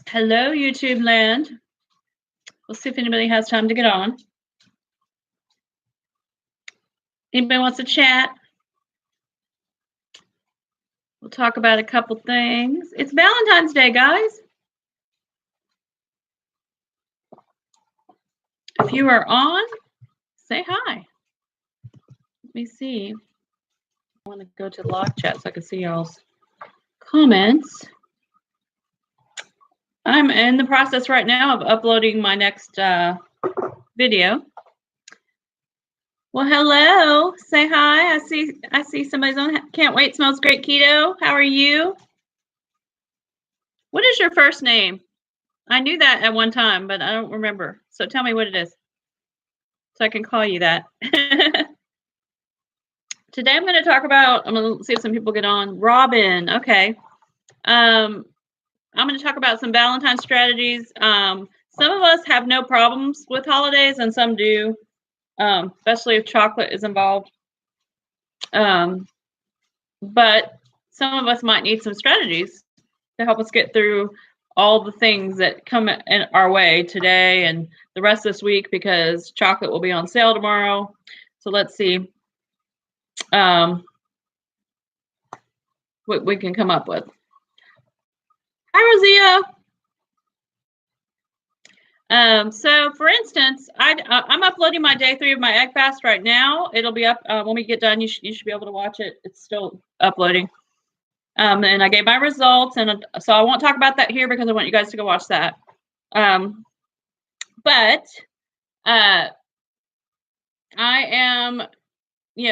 Hello, YouTube land. We'll see if anybody has time to get on. Anybody wants to chat? We'll talk about a couple things. It's Valentine's Day, guys. If you are on, say hi. Let me see. I want to go to the live chat so I can see y'all's comments. I'm in the process right now of uploading my next video. Well, hello. Say hi. I see somebody's on. Can't wait. Smells great. Keto. How are you? What is your first name? I knew that at one time, but I don't remember. So tell me what it is, so I can call you that. Today I'm going to talk about. I'm going to see if some people get on. Robin. Okay. I'm going to talk about some Valentine strategies. Some of us have no problems with holidays, and some do, especially if chocolate is involved. But some of us might need some strategies to help us get through all the things that come in our way today and the rest of this week, because chocolate will be on sale tomorrow. So let's see what we can come up with. Hi, Rosio. So for instance, I'm uploading my day 3 of my egg fast right now. It'll be up when we get done. You should be able to watch it. It's still uploading. And I gave my results, and so I won't talk about that here because I want you guys to go watch that. But I am,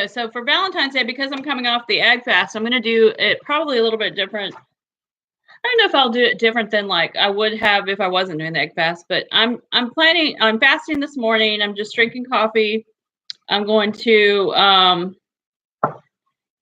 so for Valentine's Day, because I'm coming off the egg fast, I'm going to do it probably a little bit different. I don't know if I'll do it different than like I would have if I wasn't doing the egg fast, but I'm fasting this morning. I'm just drinking coffee. I'm going to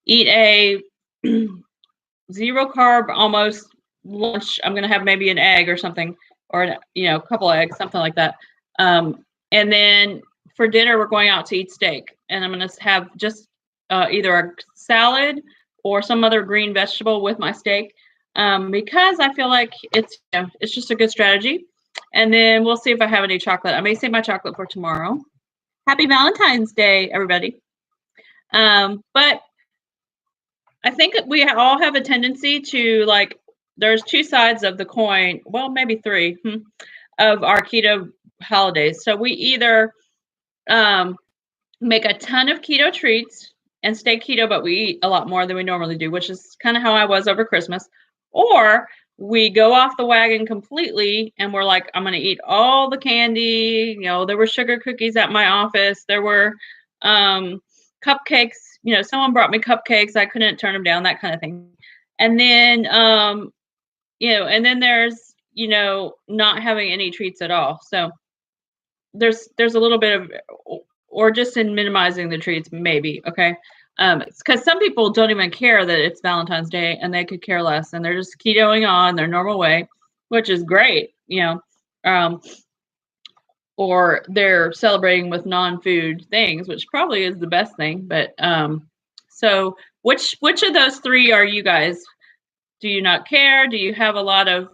eat a 0 carb almost lunch. I'm going to have maybe an egg or something, or a couple of eggs, something like that. And then for dinner, we're going out to eat steak, and I'm going to have just either a salad or some other green vegetable with my steak, because I feel like it's just a good strategy. And then we'll see if I have any chocolate. I may save my chocolate for tomorrow. Happy Valentine's Day, everybody. But I think we all have a tendency to, like, there's 2 sides of the coin, well, maybe 3, of our keto holidays. So we either make a ton of keto treats and stay keto, but we eat a lot more than we normally do, which is kind of how I was over Christmas. Or we go off the wagon completely and we're like, I'm going to eat all the candy. There were sugar cookies at my office. There were cupcakes. Someone brought me cupcakes. I couldn't turn them down, that kind of thing. And then, and then there's, not having any treats at all. So there's a little bit of, or just in minimizing the treats, maybe. Okay. Because some people don't even care that it's Valentine's Day, and they could care less, and they're just ketoing on their normal way, which is great, or they're celebrating with non-food things, which probably is the best thing. But so which of those 3 are you guys? Do you not care? Do you have do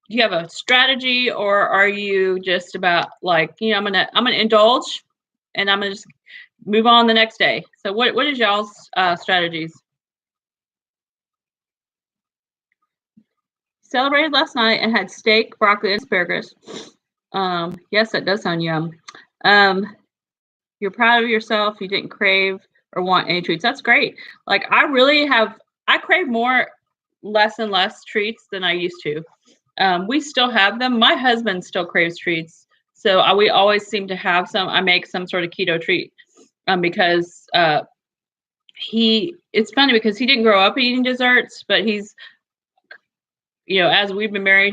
you have a strategy, or are you just about like, I'm gonna indulge and I'm gonna just move on the next day? So what is y'all's strategies? Celebrated last night and had steak, broccoli, and asparagus. Yes, that does sound yum. You're proud of yourself. You didn't crave or want any treats. That's great. Like, I crave less and less treats than I used to. We still have them. My husband still craves treats. So we always seem to have some. I make some sort of keto treat because it's funny because he didn't grow up eating desserts, but he's, as we've been married,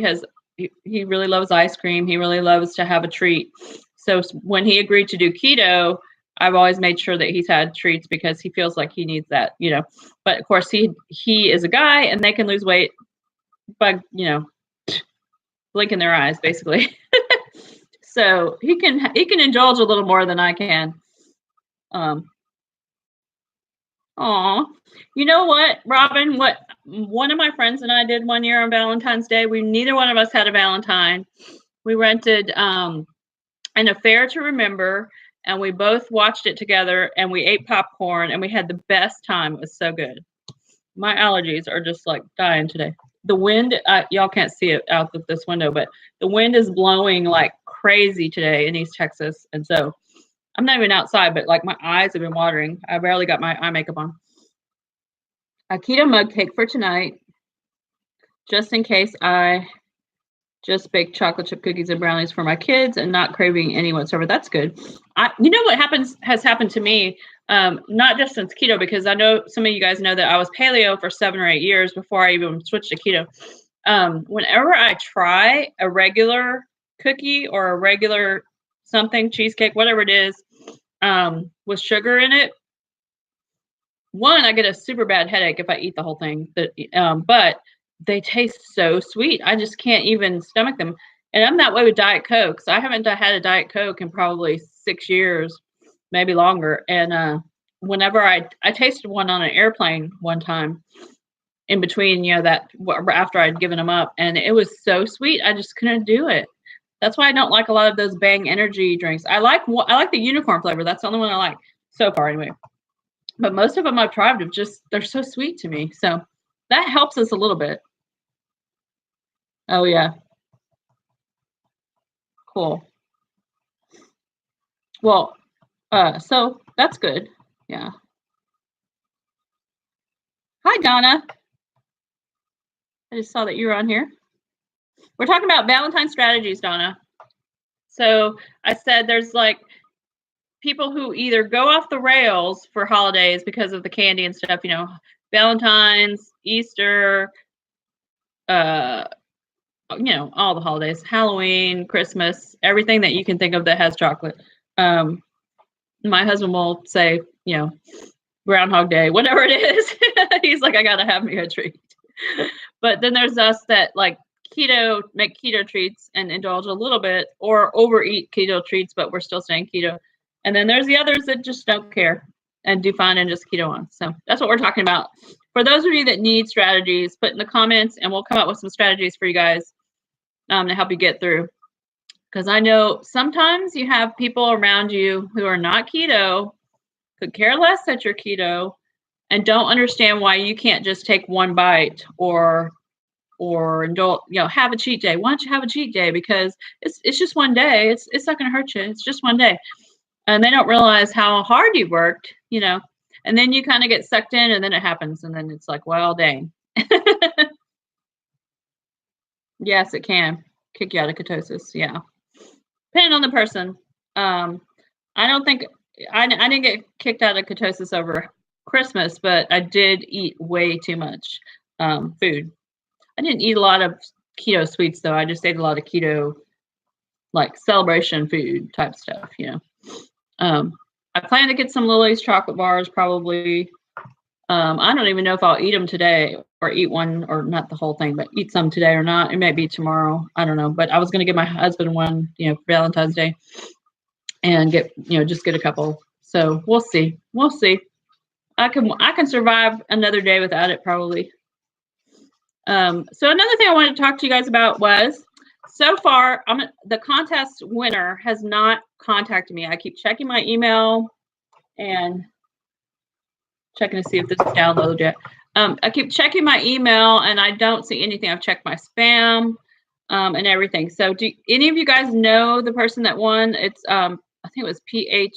he really loves ice cream. He really loves to have a treat. So when he agreed to do keto, I've always made sure that he's had treats because he feels like he needs that, But of course, he is a guy, and they can lose weight by, blinking their eyes, basically. So he can indulge a little more than I can. Aw, you know what, Robin? What one of my friends and I did one year on Valentine's Day. Neither one of us had a Valentine. We rented an Affair to Remember, and we both watched it together, and we ate popcorn, and we had the best time. It was so good. My allergies are just like dying today. The wind, y'all can't see it out of this window, but the wind is blowing like crazy today in East Texas. And so I'm not even outside, but like my eyes have been watering. I barely got my eye makeup on. A keto mug cake for tonight, just in case I just baked chocolate chip cookies and brownies for my kids and not craving any whatsoever. That's good. You know what has happened to me, not just since keto, because I know some of you guys know that I was paleo for 7 or 8 years before I even switched to keto. Whenever I try a regular cookie or a regular something, cheesecake, whatever it is, with sugar in it, one, I get a super bad headache if I eat the whole thing. But they taste so sweet. I just can't even stomach them. And I'm that way with Diet Coke. So I haven't had a Diet Coke in probably 6 years, maybe longer. And whenever I tasted one on an airplane one time in between, after I'd given them up, and it was so sweet, I just couldn't do it. That's why I don't like a lot of those Bang energy drinks. I like the unicorn flavor. That's the only one I like so far anyway. But most of them I've tried they're so sweet to me. So that helps us a little bit. Oh yeah. Cool. Well, so that's good. Yeah. Hi, Donna. I just saw that you were on here. We're talking about Valentine strategies, Donna. So I said there's like people who either go off the rails for holidays because of the candy and stuff, Valentine's, Easter, all the holidays, Halloween, Christmas, everything that you can think of that has chocolate. My husband will say, Groundhog Day, whatever it is. He's like, I got to have me a treat. But then there's us that like make keto treats and indulge a little bit, or overeat keto treats, but we're still staying keto. And then there's the others that just don't care and do fine and just keto on. So that's what we're talking about. For those of you that need strategies, put in the comments and we'll come up with some strategies for you guys to help you get through. Because I know sometimes you have people around you who are not keto, could care less that you're keto, and don't understand why you can't just take one bite or indulge, have a cheat day. Why don't you have a cheat day? Because it's just one day. It's not going to hurt you. It's just one day. And they don't realize how hard you worked, and then you kind of get sucked in, and then it happens. And then it's like, well, dang. Yes, it can kick you out of ketosis. Yeah. Depending on the person. I don't think I didn't get kicked out of ketosis over Christmas, but I did eat way too much food. I didn't eat a lot of keto sweets, though. I just ate a lot of keto, like celebration food type stuff, I plan to get some Lily's chocolate bars probably. I don't even know if I'll eat them today or eat one, or not the whole thing, but eat some today or not. It may be tomorrow. I don't know. But I was going to give my husband one, for Valentine's Day, and just get a couple. So we'll see. We'll see. I can survive another day without it probably. So another thing I wanted to talk to you guys about was, so far, the contest winner has not contacted me. I keep checking my email and checking to see if this is downloaded yet. I keep checking my email and I don't see anything. I've checked my spam and everything. So do any of you guys know the person that won? It's I think it was PHP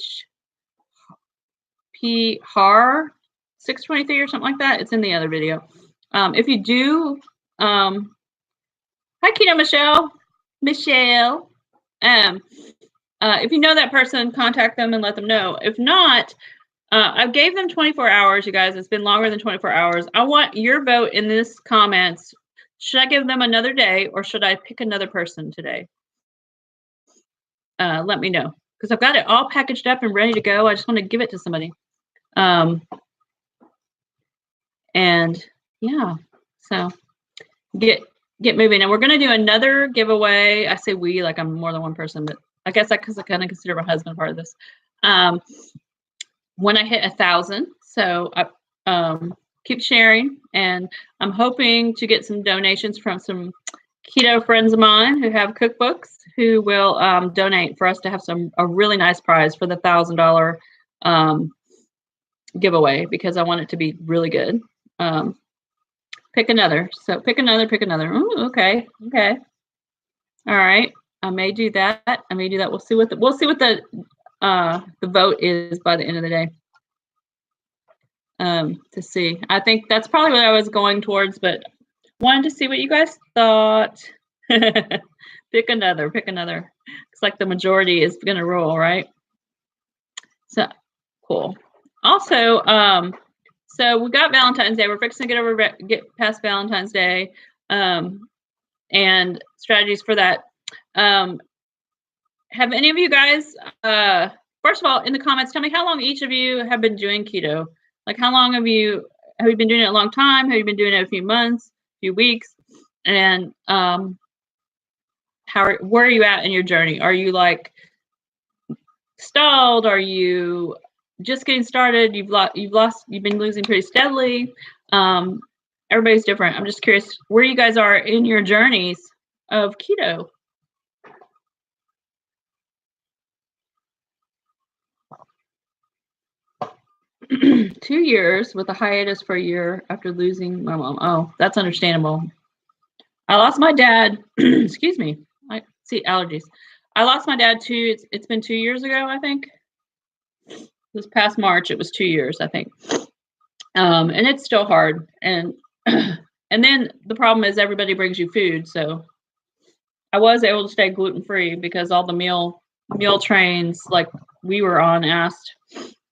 Har 623 or something like that. It's in the other video. If you do, hi Keto Michelle. If you know that person, contact them and let them know. If not, I gave them 24 hours, you guys. It's been longer than 24 hours. I want your vote in this comments. Should I give them another day, or should I pick another person today? Let me know, because I've got it all packaged up and ready to go. I just want to give it to somebody. And yeah, so get moving. And we're going to do another giveaway. I say we, like I'm more than one person, but I guess because I kind of consider my husband part of this. When I hit 1,000, so keep sharing, and I'm hoping to get some donations from some keto friends of mine who have cookbooks who will donate for us to have a really nice prize for the $1,000 giveaway, because I want it to be really good. Pick another. So pick another. Ooh, okay. All right. I may do that. We'll see what the vote is by the end of the day. To see. I think that's probably what I was going towards, but wanted to see what you guys thought. Pick another. It's like the majority is going to rule, right? So cool. Also, so we got Valentine's Day. We're fixing to get past Valentine's Day, and strategies for that. Have any of you guys, first of all, in the comments, tell me how long each of you have been doing keto? Like, how long have you been doing it a long time? Have you been doing it a few months, a few weeks? And where are you at in your journey? Are you like stalled? Are you just getting started? You've been losing pretty steadily. Everybody's different. I'm just curious where you guys are in your journeys of keto. Two years with a hiatus for a year after losing my mom. Oh, that's understandable. I lost my dad. Excuse me. I see allergies. I lost my dad too. It's been 2 years ago, I think. This past March, it was 2 years, I think. And it's still hard. And and then the problem is everybody brings you food. So I was able to stay gluten-free because all the meal trains like we were on asked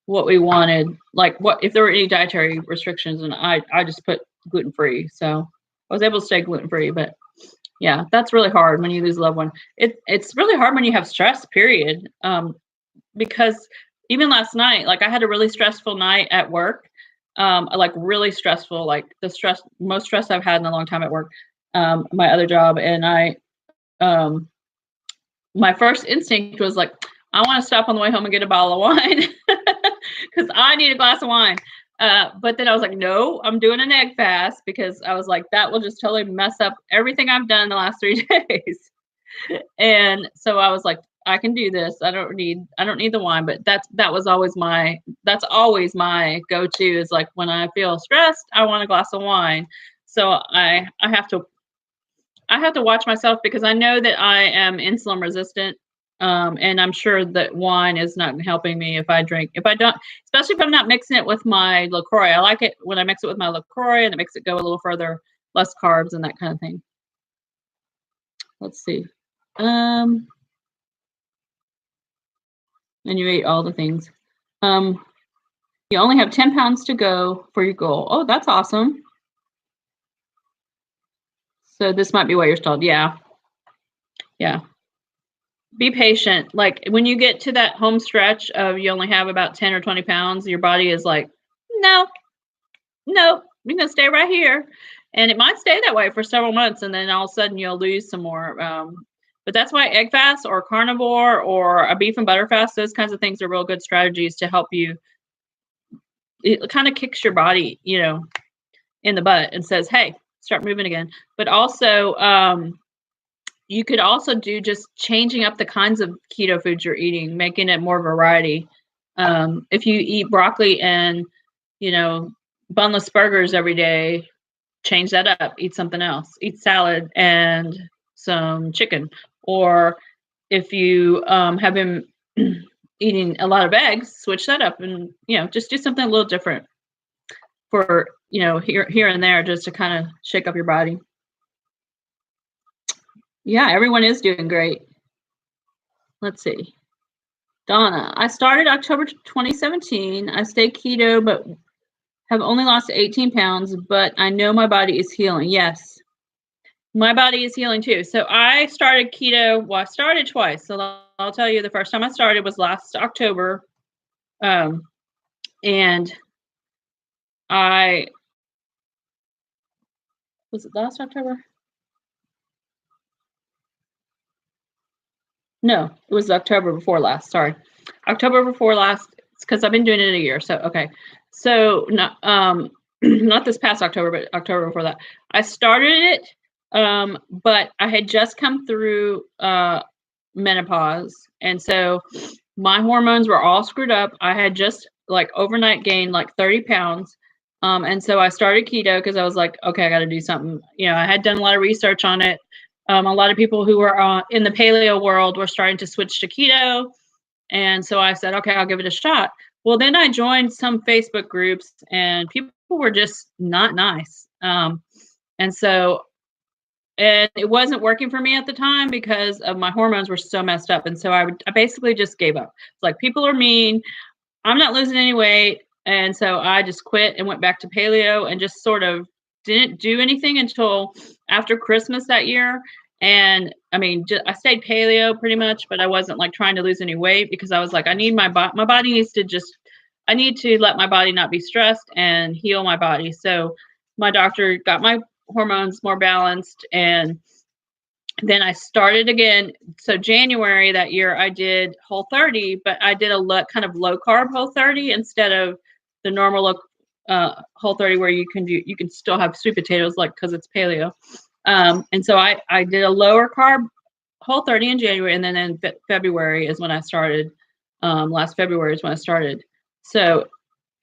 what we wanted, like what if there were any dietary restrictions, and I just put gluten-free. So I was able to stay gluten-free. But yeah, that's really hard when you lose a loved one. It's really hard when you have stress, period. Because even last night, like I had a really stressful night at work. Like really stressful, like the most stress I've had in a long time at work, my other job. And my first instinct was like, I want to stop on the way home and get a bottle of wine because I need a glass of wine. But then I was like, no, I'm doing an egg fast, because I was like, that will just totally mess up everything I've done in the last 3 days. And so I was like, I can do this. I don't need the wine. But that's always my go-to, is like when I feel stressed, I want a glass of wine. So I have to watch myself, because I know that I am insulin resistant. And I'm sure that wine is not helping me if I don't, especially if I'm not mixing it with my LaCroix. I like it when I mix it with my LaCroix, and it makes it go a little further, less carbs and that kind of thing. Let's see. And you ate all the things. You only have 10 pounds to go for your goal. Oh, that's awesome. So this might be why you're stalled. Yeah. Be patient. Like when you get to that home stretch of you only have about 10 or 20 pounds, your body is like, no, you're going to stay right here. And it might stay that way for several months, and then all of a sudden you'll lose some more. But that's why egg fast or carnivore or a beef and butter fast, those kinds of things are real good strategies to help you. It kind of kicks your body, in the butt and says, hey, start moving again. But also, you could also do just changing up the kinds of keto foods you're eating, making it more variety. If you eat broccoli and, bunless burgers every day, change that up, eat something else, eat salad and some chicken. Or if you have been eating a lot of eggs, switch that up and, just do something a little different for, here and there, just to kind of shake up your body. Yeah, everyone is doing great. Let's see. Donna, I started October 2017. I stay keto, but have only lost 18 pounds, but I know my body is healing. Yes, my body is healing too. So I started keto. Well, I started twice. So I'll tell you, the first time I started was last October. And was it last October? No, it was October before last. Sorry. October before last. It's because I've been doing it a year. So, okay. So, not this past October, but October before that. I started it, but I had just come through menopause, and so my hormones were all screwed up. I had just like overnight gained like 30 pounds. And so I started keto because I was like, okay, I got to do something. You know, I had done a lot of research on it. A lot of people who were in the paleo world were starting to switch to keto. And so I said, okay, I'll give it a shot. Well, then I joined some Facebook groups and people were just not nice. And so and it wasn't working for me at the time because of my hormones were so messed up. And so I basically just gave up. It's like, people are mean. I'm not losing any weight. And so I just quit and went back to paleo and just sort of didn't do anything until after Christmas that year. And I mean, I stayed paleo pretty much, but I wasn't like trying to lose any weight because I was like, I need my body needs to just, I need to let my body not be stressed and heal my body. So my doctor got my hormones more balanced, and then I started again. So January that year I did Whole30, but I did a kind of low carb Whole30 instead of the normal Whole30 where you can still have sweet potatoes, like, because it's paleo. And so I did a lower carb Whole30 in January, and then in February is when I started. Last February is when I started. So,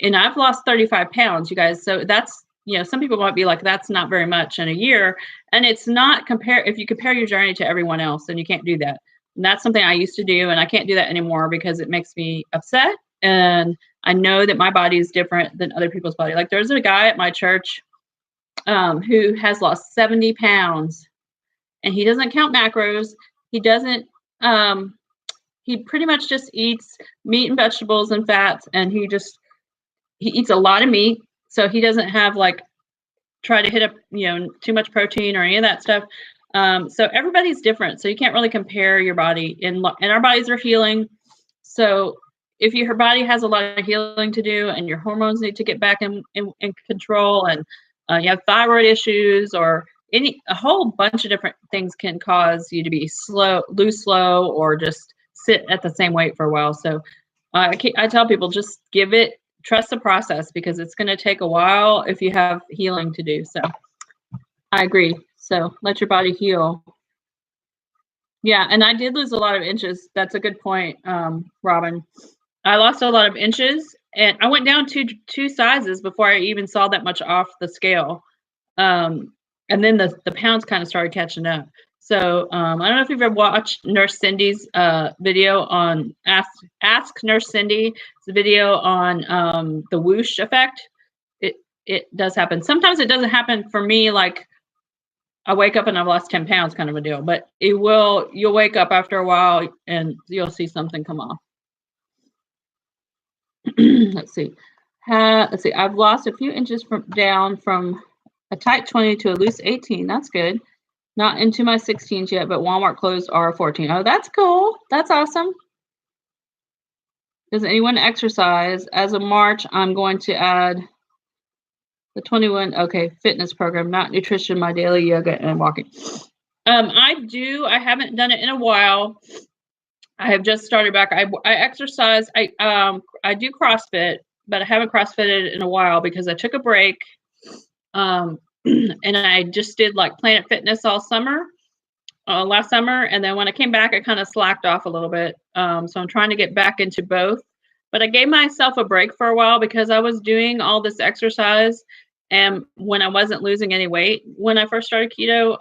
and I've lost 35 pounds, you guys. So that's, you know, some people might be like, that's not very much in a year. And it's not if you compare your journey to everyone else, then you can't do that. And that's something I used to do, and I can't do that anymore because it makes me upset. And I know that my body is different than other people's body. Like, there's a guy at my church who has lost 70 pounds, and he doesn't count macros. He doesn't, he pretty much just eats meat and vegetables and fats, and he eats a lot of meat. So he doesn't have like try to hit up, you know, too much protein or any of that stuff. So everybody's different. So you can't really compare your body, and our bodies are healing. So if your body has a lot of healing to do and your hormones need to get back in control, and you have thyroid issues or a whole bunch of different things can cause you to be lose slow, or just sit at the same weight for a while. So I tell people, just trust the process, because it's going to take a while if you have healing to do. So I agree. So let your body heal. Yeah. And I did lose a lot of inches. That's a good point, Robin. I lost a lot of inches, and I went down two sizes before I even saw that much off the scale. And then the pounds kind of started catching up. So I don't know if you've ever watched Nurse Cindy's video on Ask Nurse Cindy. It's a video on the whoosh effect. It does happen. Sometimes it doesn't happen for me, like I wake up and I've lost 10 pounds kind of a deal, but you'll wake up after a while and you'll see something come off. Let's see. I've lost a few inches down from a tight 20 to a loose 18. That's good. Not into my 16s yet, but Walmart clothes are 14. Oh, that's cool. That's awesome. Does anyone exercise? As of March, I'm going to add the 21. Okay, fitness program, not nutrition, my daily yoga and walking. I do. I haven't done it in a while. I have just started back. I exercise. I do CrossFit, but I haven't CrossFitted in a while because I took a break. And I just did like Planet Fitness all summer, last summer. And then when I came back, I kind of slacked off a little bit. So I'm trying to get back into both. But I gave myself a break for a while because I was doing all this exercise. And when I wasn't losing any weight, when I first started keto,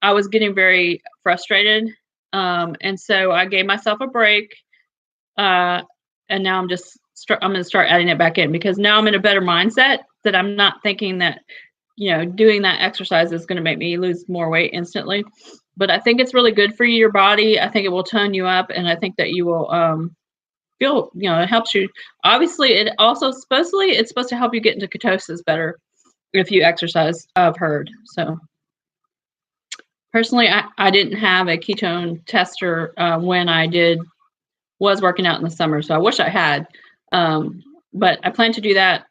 I was getting very frustrated. And so I gave myself a break. And now I'm going to start adding it back in, because now I'm in a better mindset, that I'm not thinking that, you know, doing that exercise is going to make me lose more weight instantly. But I think it's really good for your body. I think it will tone you up, and I think that you will feel, you know, it helps you. Obviously, it also it's supposed to help you get into ketosis better if you exercise, I've heard. So personally, I didn't have a ketone tester when I was working out in the summer, so I wish I had. But I plan to do that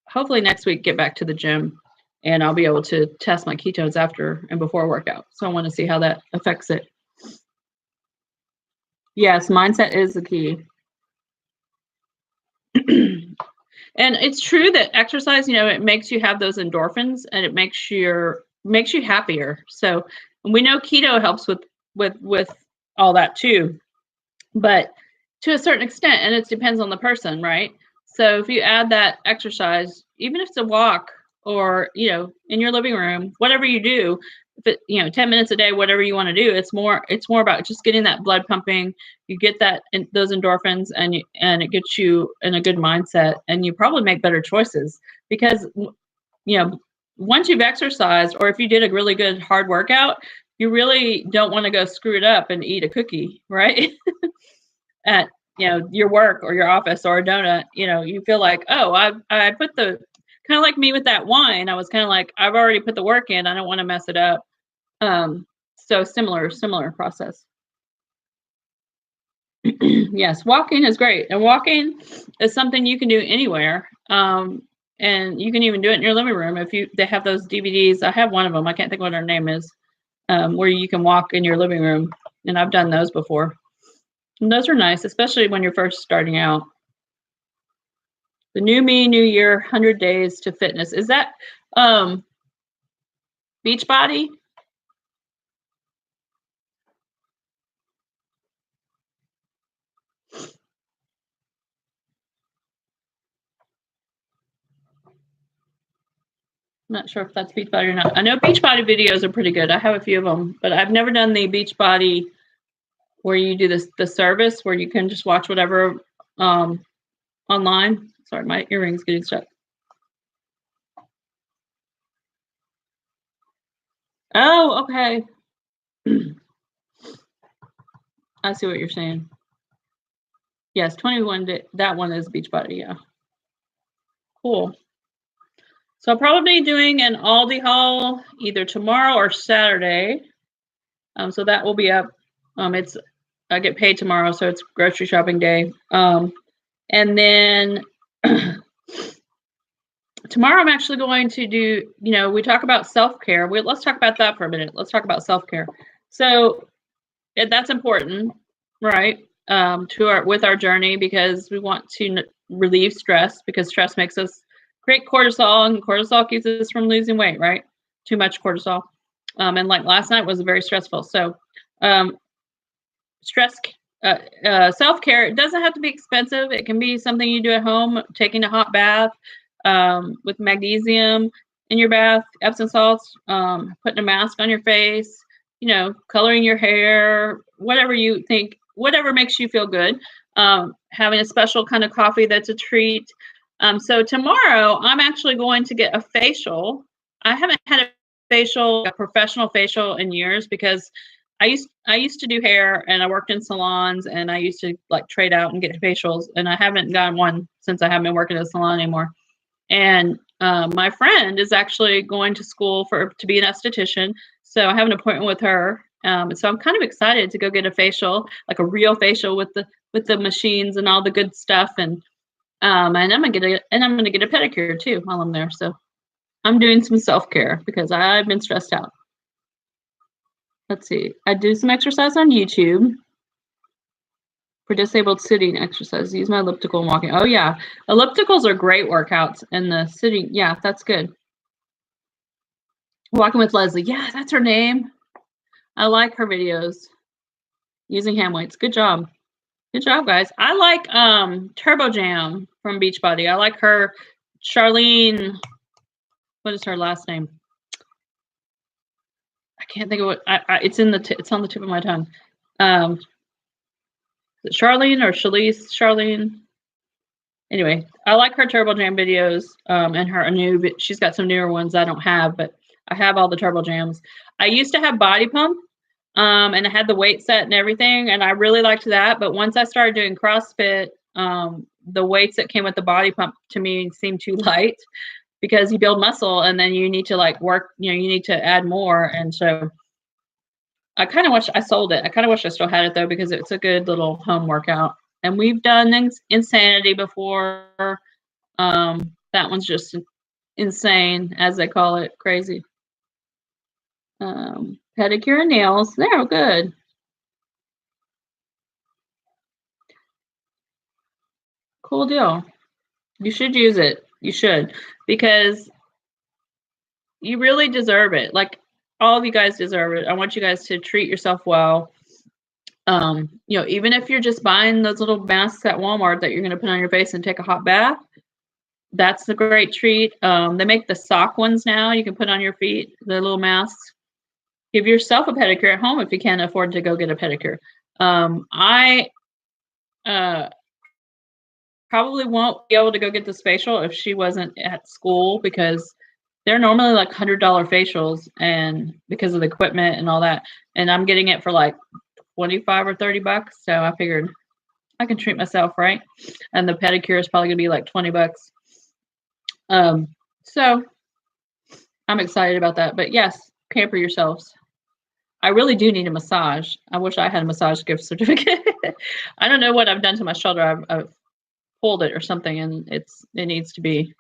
hopefully next week, get back to the gym, and I'll be able to test my ketones after and before workout. So I want to see how that affects it. Yes, mindset is the key. And it's true that exercise, it makes you have those endorphins and it makes you happier. So we know keto helps with all that too, but to a certain extent, and it depends on the person, right? So if you add that exercise, even if it's a walk or, in your living room, whatever you do, if it, 10 minutes a day, whatever you want to do, it's more about just getting that blood pumping. You get those endorphins and it gets you in a good mindset, and you probably make better choices because, once you've exercised, or if you did a really good hard workout, you really don't want to go screw it up and eat a cookie, right? At your work or your office or a donut, you feel like, oh, I put the kind of like me with that wine. I was kind of like, I've already put the work in. I don't want to mess it up. So similar process. Yes, walking is great, and walking is something you can do anywhere. And you can even do it in your living room if they have those DVDs. I have one of them. I can't think what her name is, where you can walk in your living room, and I've done those before. And those are nice, especially when you're first starting out. The new me, new year, 100 days to fitness. Is that Beachbody? I'm not sure if that's Beachbody or not. I know Beachbody videos are pretty good. I have a few of them, but I've never done the Beachbody where you do the service where you can just watch whatever online. Sorry, my earring's getting stuck. Oh, okay. I see what you're saying. Yes, 21 day. That one is Beachbody. Yeah. Cool. So I'll probably be doing an Aldi haul either tomorrow or Saturday. So that will be up. I get paid tomorrow, so it's grocery shopping day. And then tomorrow I'm actually going to do, we talk about self-care. Let's talk about that for a minute. Let's talk about self-care. So that's important, right? With our journey, because we want to relieve stress, because stress makes us create cortisol, and cortisol keeps us from losing weight, right? Too much cortisol. And like last night was very stressful. So self-care, it doesn't have to be expensive. It can be something you do at home, taking a hot bath with magnesium in your bath, Epsom salts, putting a mask on your face, coloring your hair, whatever you think, whatever makes you feel good. Having a special kind of coffee that's a treat. So tomorrow I'm actually going to get a facial. I haven't had a professional facial in years, because I used to do hair, and I worked in salons, and I used to like trade out and get facials, and I haven't gotten one since I haven't been working at a salon anymore. And my friend is actually going to school to be an esthetician, so I have an appointment with her. So I'm kind of excited to go get a facial, like a real facial with the machines and all the good stuff, and I'm gonna get a pedicure too while I'm there. So I'm doing some self-care because I've been stressed out. Let's see. I do some exercise on YouTube for disabled sitting exercise. Use my elliptical and walking. Oh yeah, ellipticals are great workouts, and the sitting. Yeah, that's good. Walking with Leslie. Yeah, that's her name. I like her videos. Using hand weights. Good job. Good job, guys. I like Turbo Jam from Beachbody. I like her. Charlene. What is her last name? I can't think of what. It's on the tip of my tongue. Charlene or Shalise? Charlene. Anyway, I like her Turbo Jam videos, and her she's got some newer ones I don't have, but I have all the Turbo Jams. I used to have Body Pump, and I had the weight set and everything, and I really liked that. But once I started doing CrossFit, the weights that came with the Body Pump to me seemed too light, because you build muscle and then you need to like work, you need to add more. And so I kind of wish I sold it. I kind of wish I still had it though, because it's a good little home workout. And we've done Insanity before. That one's just insane, as they call it, crazy. Pedicure and nails, they're good. Cool deal. You should use it. You should, because you really deserve it. Like, all of you guys deserve it. I want you guys to treat yourself well. You know, even if you're just buying those little masks at Walmart that you're going to put on your face and take a hot bath, that's a great treat. They make the sock ones now. You can put on your feet, the little masks. Give yourself a pedicure at home if you can't afford to go get a pedicure. I probably won't be able to go get this facial if she wasn't at school, because they're normally like $100 facials, and because of the equipment and all that, and I'm getting it for like 25 or 30 bucks. So I figured I can treat myself, right? And the pedicure is probably gonna be like 20 bucks. So I'm excited about that. But yes, pamper yourselves. I really do need a massage. I wish I had a massage gift certificate. I don't know what I've done to my shoulder. I've pulled it or something, and it needs to be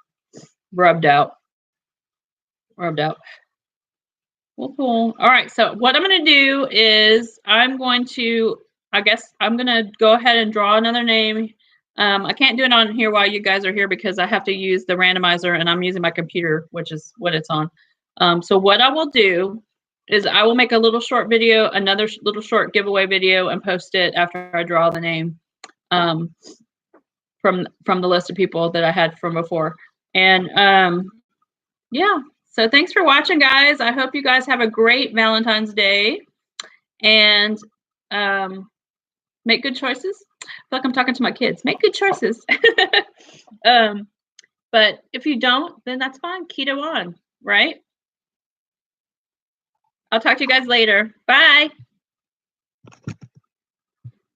rubbed out. Well, cool. All right. So what I'm going to do is I guess I'm going to go ahead and draw another name. I can't do it on here while you guys are here because I have to use the randomizer, and I'm using my computer, which is what it's on. So what I will do is I will make a little short video, another little short giveaway video, and post it after I draw the name from the list of people that I had from before. And yeah. So thanks for watching, guys. I hope you guys have a great Valentine's Day, and make good choices. I feel like I'm talking to my kids. Make good choices. But if you don't, then that's fine. Keto on, right? I'll talk to you guys later. Bye.